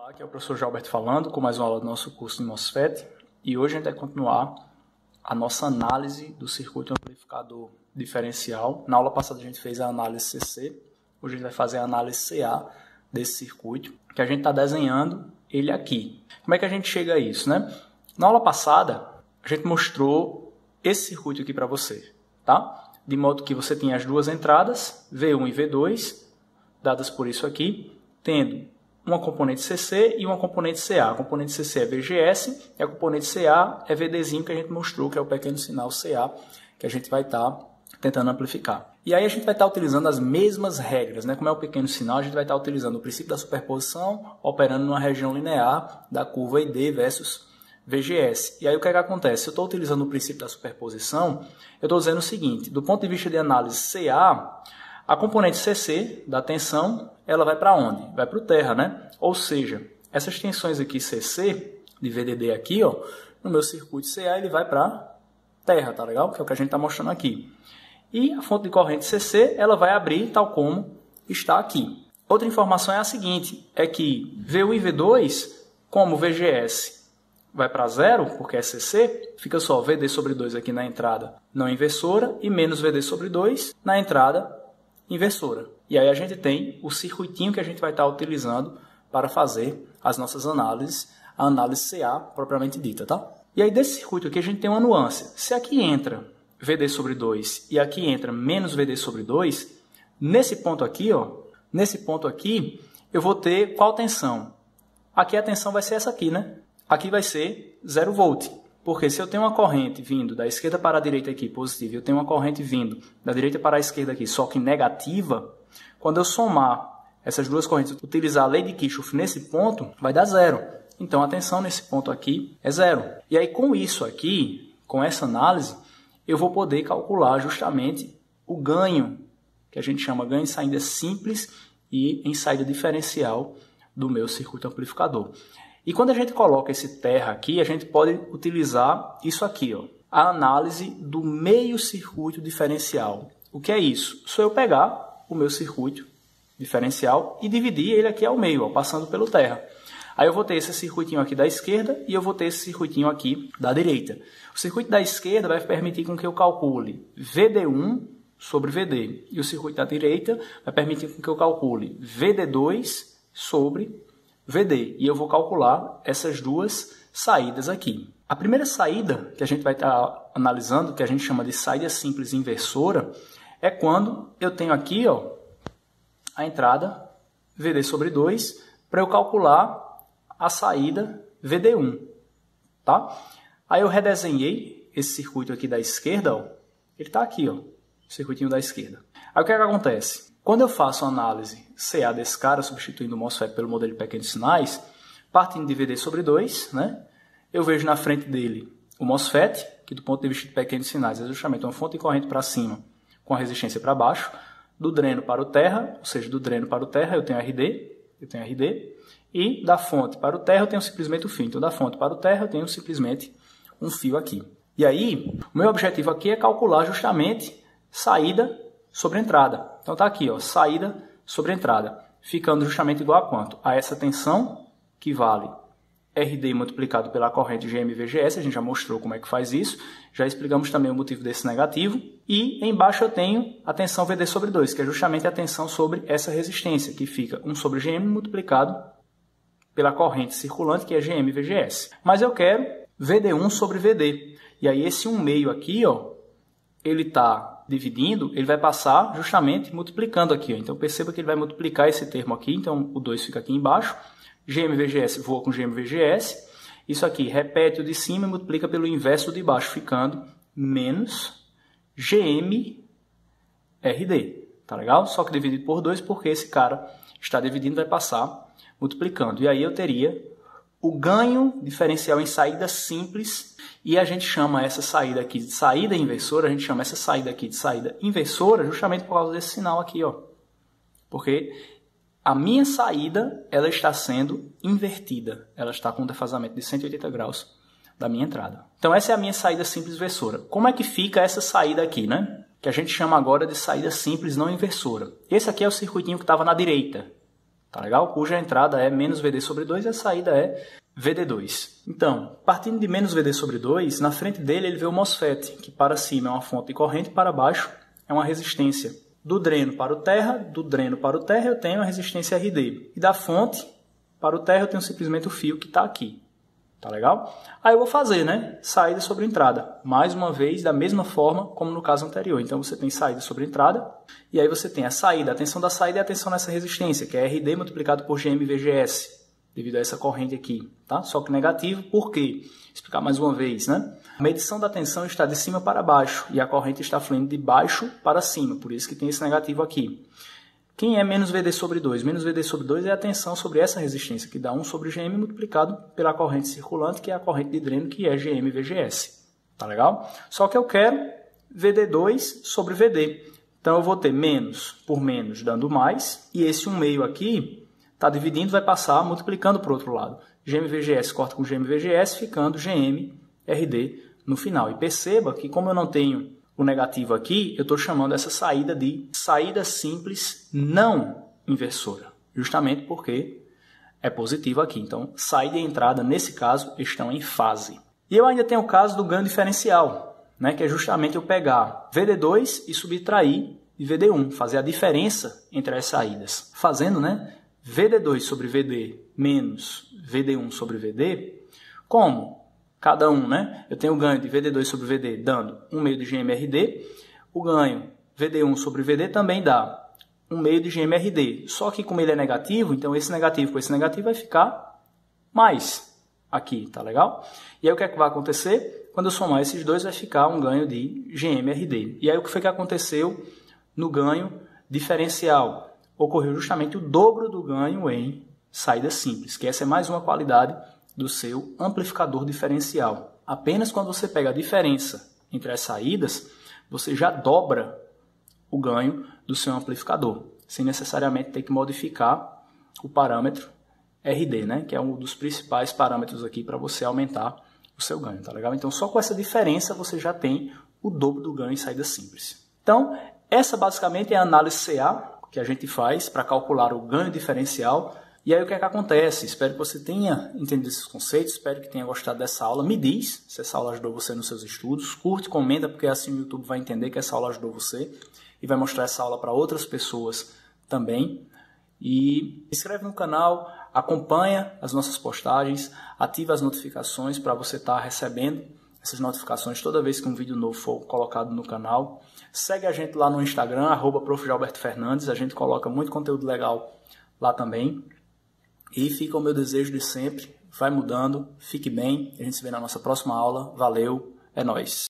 Olá, aqui é o professor Gilberto falando com mais uma aula do nosso curso de MOSFET e hoje a gente vai continuar a nossa análise do circuito amplificador diferencial. Na aula passada a gente fez a análise CC, hoje a gente vai fazer a análise CA desse circuito, que a gente está desenhando ele aqui. Como é que a gente chega a isso, né? Na aula passada a gente mostrou esse circuito aqui para você, tá? De modo que você tinha as duas entradas, V1 e V2, dadas por isso aqui, tendo uma componente CC e uma componente CA. A componente CC é VGS e a componente CA é VDzinho que a gente mostrou, que é o pequeno sinal CA, que a gente vai estar tentando amplificar. E aí a gente vai estar utilizando as mesmas regras, né? Como é o pequeno sinal, a gente vai estar utilizando o princípio da superposição, operando numa região linear da curva ID versus VGS. E aí o que é que acontece? Se eu estou utilizando o princípio da superposição, eu estou dizendo o seguinte: do ponto de vista de análise CA, a componente CC da tensão, ela vai para onde? Vai para o terra, né? Ou seja, essas tensões aqui CC, de VDD aqui, ó, no meu circuito CA, ele vai para terra, tá legal? Que é o que a gente está mostrando aqui. E a fonte de corrente CC, ela vai abrir tal como está aqui. Outra informação é a seguinte, é que V1 e V2, como VGS vai para zero, porque é CC, fica só VD sobre 2 aqui na entrada não inversora e menos VD sobre 2 na entrada inversora. E aí a gente tem o circuitinho que a gente vai estar utilizando para fazer as nossas análises, a análise CA propriamente dita, tá? E aí desse circuito aqui a gente tem uma nuance. Se aqui entra VD sobre 2 e aqui entra menos VD sobre 2, nesse ponto aqui, ó, nesse ponto aqui, eu vou ter qual tensão? Aqui a tensão vai ser essa aqui, né? Aqui vai ser 0 volt. Porque se eu tenho uma corrente vindo da esquerda para a direita aqui, positiva, e eu tenho uma corrente vindo da direita para a esquerda aqui, só que negativa, quando eu somar essas duas correntes, utilizar a lei de Kirchhoff nesse ponto, vai dar zero. Então a tensão nesse ponto aqui é zero. E aí com isso aqui, com essa análise, eu vou poder calcular justamente o ganho, que a gente chama ganho em saída simples e em saída diferencial do meu circuito amplificador. E quando a gente coloca esse terra aqui, a gente pode utilizar isso aqui, ó, a análise do meio circuito diferencial. O que é isso? Só eu pegar o meu circuito diferencial e dividir ele aqui ao meio, ó, passando pelo terra. Aí eu vou ter esse circuitinho aqui da esquerda e eu vou ter esse circuitinho aqui da direita. O circuito da esquerda vai permitir com que eu calcule VD1 sobre VD. E o circuito da direita vai permitir com que eu calcule VD2 sobre VD, e eu vou calcular essas duas saídas aqui. A primeira saída que a gente vai estar analisando, que a gente chama de saída simples inversora, é quando eu tenho aqui, ó, a entrada VD sobre 2 para eu calcular a saída VD1. Tá? Aí eu redesenhei esse circuito aqui da esquerda, ó, ele está aqui, ó, o circuitinho da esquerda. Aí o que é que acontece? Quando eu faço a análise CA desse cara, substituindo o MOSFET pelo modelo de pequenos sinais, partindo de VD sobre 2, né, eu vejo na frente dele o MOSFET, que do ponto de vista de pequenos sinais é justamente uma fonte de corrente para cima com a resistência para baixo, do dreno para o terra, ou seja, do dreno para o terra eu tenho RD, e da fonte para o terra eu tenho simplesmente o fio. Então, da fonte para o terra eu tenho simplesmente um fio aqui. E aí, o meu objetivo aqui é calcular justamente saída sobre entrada. Então está aqui, ó, saída sobre entrada, ficando justamente igual a quanto? A essa tensão, que vale RD multiplicado pela corrente GM/VGS, a gente já mostrou como é que faz isso, já explicamos também o motivo desse negativo, e embaixo eu tenho a tensão VD sobre 2, que é justamente a tensão sobre essa resistência, que fica 1 sobre GM multiplicado pela corrente circulante, que é GM/VGS. Mas eu quero VD1 sobre VD, e aí esse 1/2 aqui, ó, ele está dividindo, ele vai passar justamente multiplicando aqui. Ó. Então, perceba que ele vai multiplicar esse termo aqui. Então, o 2 fica aqui embaixo. GM/VGS voa com GM/VGS. Isso aqui repete o de cima e multiplica pelo inverso de baixo, ficando menos GM/RD. Tá legal? Só que dividido por 2, porque esse cara está dividindo, vai passar multiplicando. E aí eu teria o ganho diferencial em saída simples. E a gente chama essa saída aqui de saída inversora, a gente chama essa saída aqui de saída inversora justamente por causa desse sinal aqui, ó. Porque a minha saída, ela está sendo invertida. Ela está com um defasamento de 180 graus da minha entrada. Então essa é a minha saída simples inversora. Como é que fica essa saída aqui, né? Que a gente chama agora de saída simples não inversora. Esse aqui é o circuitinho que estava na direita. tá legal? Cuja entrada é menos VD sobre 2 e a saída é VD2. Então, partindo de menos VD sobre 2, na frente dele ele vê o MOSFET, que para cima é uma fonte de corrente, para baixo é uma resistência. Do dreno para o terra, eu tenho a resistência RD. E da fonte para o terra eu tenho simplesmente o fio que está aqui. Tá legal? Aí eu vou fazer, né? Saída sobre entrada. Mais uma vez, da mesma forma como no caso anterior. Então você tem saída sobre entrada. E aí você tem a saída, a tensão da saída e a tensão nessa resistência, que é RD multiplicado por GM/VGS. Devido a essa corrente aqui, tá? Só que negativo, por quê? Vou explicar mais uma vez, né? A medição da tensão está de cima para baixo e a corrente está fluindo de baixo para cima, por isso que tem esse negativo aqui. Quem é menos VD sobre 2? Menos VD sobre 2 é a tensão sobre essa resistência, que dá 1 sobre GM multiplicado pela corrente circulante, que é a corrente de dreno, que é GM/VGS. Tá legal? Só que eu quero VD2 sobre VD. Então eu vou ter menos por menos dando mais, e esse 1/2 aqui está dividindo, vai passar multiplicando para o outro lado. GM/VGS corta com GM/VGS, ficando GM/RD no final. E perceba que como eu não tenho o negativo aqui, eu estou chamando essa saída de saída simples não inversora. Justamente porque é positivo aqui. Então, saída e entrada, nesse caso, estão em fase. E eu ainda tenho o caso do ganho diferencial, né, que é justamente eu pegar VD2 e subtrair de VD1, fazer a diferença entre as saídas. Fazendo, né, VD2 sobre VD menos VD1 sobre VD, como cada um, né? Eu tenho o ganho de VD2 sobre VD dando 1/2 de GM/RD, o ganho VD1 sobre VD também dá 1/2 de GM/RD, só que como ele é negativo, então esse negativo com esse negativo vai ficar mais aqui, tá legal? E aí o que é que vai acontecer? Quando eu somar esses dois vai ficar um ganho de GM/RD. E aí o que foi que aconteceu no ganho diferencial? Ocorreu justamente o dobro do ganho em saída simples, que essa é mais uma qualidade do seu amplificador diferencial. Apenas quando você pega a diferença entre as saídas, você já dobra o ganho do seu amplificador, sem necessariamente ter que modificar o parâmetro RD, né? Que é um dos principais parâmetros aqui para você aumentar o seu ganho, tá legal? Então, só com essa diferença você já tem o dobro do ganho em saída simples. Então, essa basicamente é a análise CA, que a gente faz para calcular o ganho diferencial. E aí o que é que acontece? Espero que você tenha entendido esses conceitos, espero que tenha gostado dessa aula. Me diz se essa aula ajudou você nos seus estudos. Curte, comenta, porque assim o YouTube vai entender que essa aula ajudou você e vai mostrar essa aula para outras pessoas também. E se inscreve no canal, acompanha as nossas postagens, ativa as notificações para você estar recebendo essas notificações toda vez que um vídeo novo for colocado no canal. Segue a gente lá no Instagram, @prof.jalberto_fernandes, a gente coloca muito conteúdo legal lá também. E fica o meu desejo de sempre, vai mudando, fique bem, a gente se vê na nossa próxima aula, valeu, é nóis!